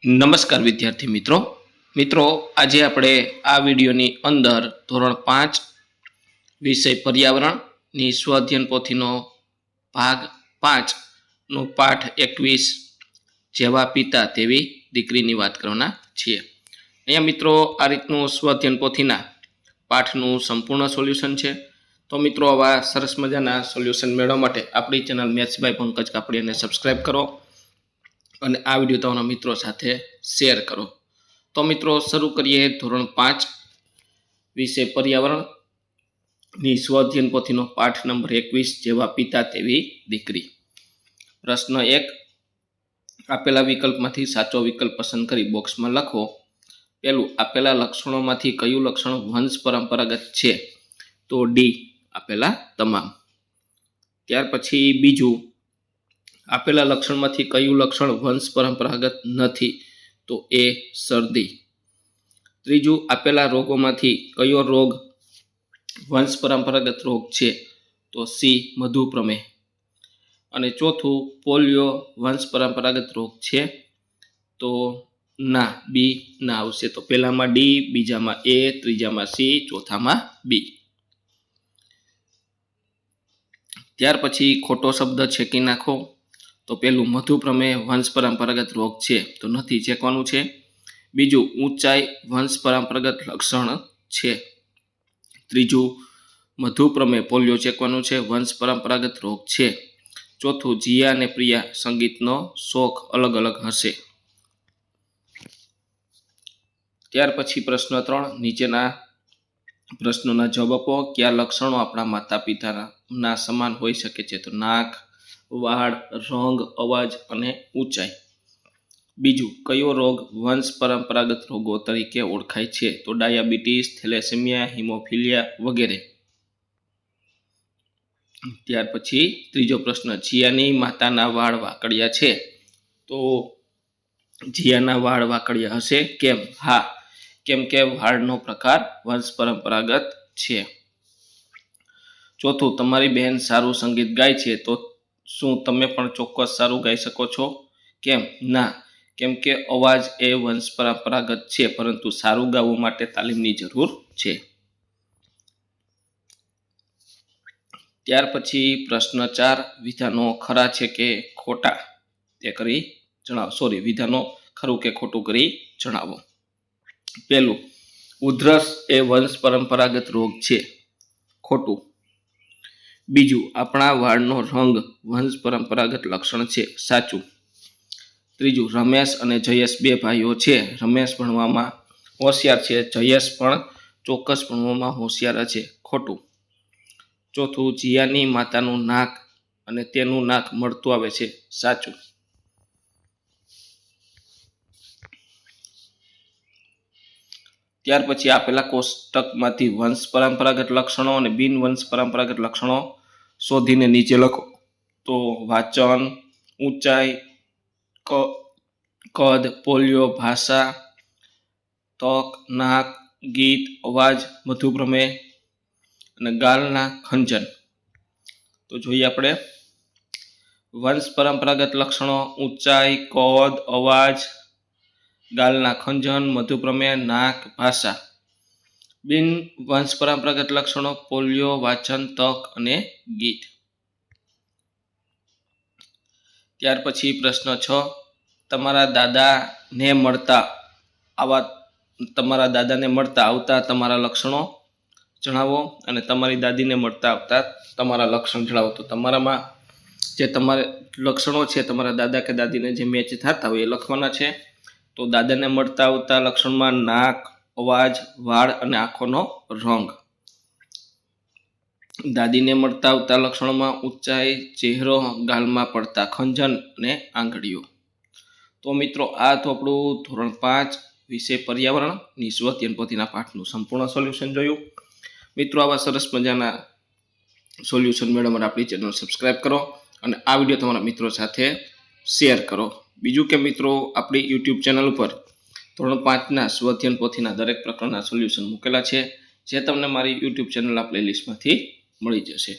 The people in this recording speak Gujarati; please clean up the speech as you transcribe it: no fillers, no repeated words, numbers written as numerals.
નમસ્કાર વિદ્યાર્થી મિત્રો આજે આપણે આ વિડીયોની અંદર ધોરણ 5 વિષય પર્યાવરણની સ્વઅધ્યયન પોથીનો ભાગ 5 નો પાઠ 21 જેવા પિતા તેવી દીકરીની વાત કરવાના છીએ। અહીંયા મિત્રો આ રીતનું સ્વઅધ્યયન પોથીના પાઠનું સંપૂર્ણ સોલ્યુશન છે। તો મિત્રો આવા સરસ મજાના સોલ્યુશન મેળવવા માટે આપણી ચેનલ મેથ્સ બાય પંકજ કાપડિયાને સબસ્ક્રાઇબ કરો અને આ વિડીયો તમારા મિત્રો સાથે શેર કરો। તો મિત્રો શરૂ કરીએ ધોરણ 5 વિષય પર્યાવરણની સ્વઅધ્યયન પોથીનો પાઠ નંબર 21 જેવા પિતા તેવી દીકરી। પ્રશ્ન 1 આપેલા વિકલ્પમાંથી સાચો વિકલ્પ પસંદ કરી બોક્સમાં લખો। પહેલું આપેલા લક્ષણોમાંથી કયું લક્ષણ વંશ પરંપરાગત છે? તો ડી આપેલા તમામ। ત્યાર પછી બીજું આપેલા લક્ષણમાંથી કયું લક્ષણ વંશ પરંપરાગત નથી? તો એ શરદી। ત્રીજું આપેલા રોગોમાંથી કયો રોગ વંશ પરંપરાગત રોગ છે? તો સી મધુપ્રમેહ। અને ચોથું પોલિયો વંશ પરંપરાગત રોગ છે? તો ના, બી ના આવશે। તો પહેલામાં ડી, બીજામાં એ, ત્રીજામાં સી, ચોથામાં બી। ત્યાર પછી ખોટો શબ્દ છેકી નાખો। તો પહેલું મધુપ્રમેહ વંશ પરંપરાગત રોગ છે, તો નથી, ચેકવાનું છે। બીજું ઊંચાઈ વંશ પરંપરાગત લક્ષણ છે। ત્રીજું મધુપ્રમેહ પોલિયો ચેકવાનું છે, વંશ પરંપરાગત રોગ છે। ચોથું જીયા અને પ્રિયા સંગીતનો શોખ અલગ અલગ હશે। ત્યાર પછી પ્રશ્ન 3 નીચેના પ્રશ્નોના જવાબ આપો। કયા લક્ષણો આપણા માતા પિતાના સમાન હોઈ શકે છે? તો નાક, વાળ, રંગ, અવાજ અને ઊંચાઈ। બીજું કયો રોગ વંશ પરંપરાગત રોગો તરીકે ઓળખાય છે? તો ડાયાબિટીસ, થેલેસેમિયા, હિમોફિલિયા વગેરે। ત્યાર પછી ત્રીજો પ્રશ્ન જીયાની માતાના વાળ વાકડિયા છે, તો જીયાના વાળ વાકડિયા હશે, કેમ? હા, કેમ કે વાળનો પ્રકાર વંશ પરંપરાગત છે। ચોથું તમારી બહેન સારું સંગીત ગાય છે, તો શું તમે પણ ચોક્કસ સારું ગાઈ શકો છો? કેમ? ના, કેમ કે અવાજ એ વંશ પરંપરાગત છે, પરંતુ સારું ગાવા માટે તાલીમની જરૂર છે। ત્યાર પછી પ્રશ્ન 4 વિધાનો ખરા છે કે ખોટા તે કરી જણાવો। વિધાનો ખરું કે ખોટું કરી જણાવો। પહેલું ઉધરસ એ વંશ પરંપરાગત રોગ છે, ખોટું। બીજું આપણા વાળનો રંગ વંશ પરંપરાગત લક્ષણ છે, સાચું। ત્રીજું રમેશ અને જયેશ બે ભાઈઓ છે, રમેશ ભણવામાં હોશિયાર છે, જયેશ પણ ચોક્કસ ભણવામાં હોશિયાર છે, ખોટું। ચોથું જીયાની માતાનું નાક અને તેનું નાક મળતું આવે છે, સાચું। ત્યાર પછી આપેલા કોષ્ટકમાંથી વંશ પરંપરાગત લક્ષણો અને બિન વંશ પરંપરાગત લક્ષણો શોધીને નીચે લખો। તો વાંચન, ઊંચાઈ, કદ, પોલિયો, ભાષા, તક, નાક, ગીત, અવાજ, મધુપ્રમેહ અને ગાલના ખંજન। તો જોઈએ આપણે વંશ પરંપરાગત લક્ષણો ઊંચાઈ, કદ, અવાજ, ગાલના ખંજન, મધુપ્રમેહ, નાક, ભાષા। બિન વંશ પરંપરાગત લક્ષણો પોલિયો, વાંચન, તક અને ગીત। ત્યાર પછી પ્રશ્ન 6 તમારા દાદાને મળતા આવતા તમારા લક્ષણો જણાવો અને તમારી દાદીને મળતા આવતા તમારા લક્ષણ જણાવો। તો તમારામાં જે તમારા લક્ષણો છે તમારા દાદા કે દાદીને જે મેચ થતા હોય એ લખવાના છે। તો દાદાને મળતા આવતા લક્ષણમાં નાક, અવાજ, વાળ અને આંખોનો રંગ। દાદીને મળતા આવતા લક્ષણોમાં ઊંચાઈ, ચહેરો, ગાલમાં પડતા ખંજન અને આંગળીઓ। તો મિત્રો આ તો આપણું ધોરણ 5 વિષય પર્યાવરણની સ્વઅધ્યયન પોથીના પાઠનું સંપૂર્ણ સોલ્યુશન જોયું। મિત્રો આવા સરસ મજાના સોલ્યુશન મેળવવા માટે આપણી ચેનલ સબસ્ક્રાઇબ કરો અને આ વિડીયો તમારા મિત્રો સાથે શેર કરો। બીજું કે મિત્રો આપણી યુટ્યુબ ચેનલ ઉપર ધોરણ 5ના સ્વઅધ્યયન પોથીના દરેક પ્રકારના સોલ્યુશન મૂકેલા છે, જે તમને મારી યુટ્યુબ ચેનલના પ્લેલિસ્ટમાંથી મળી જશે।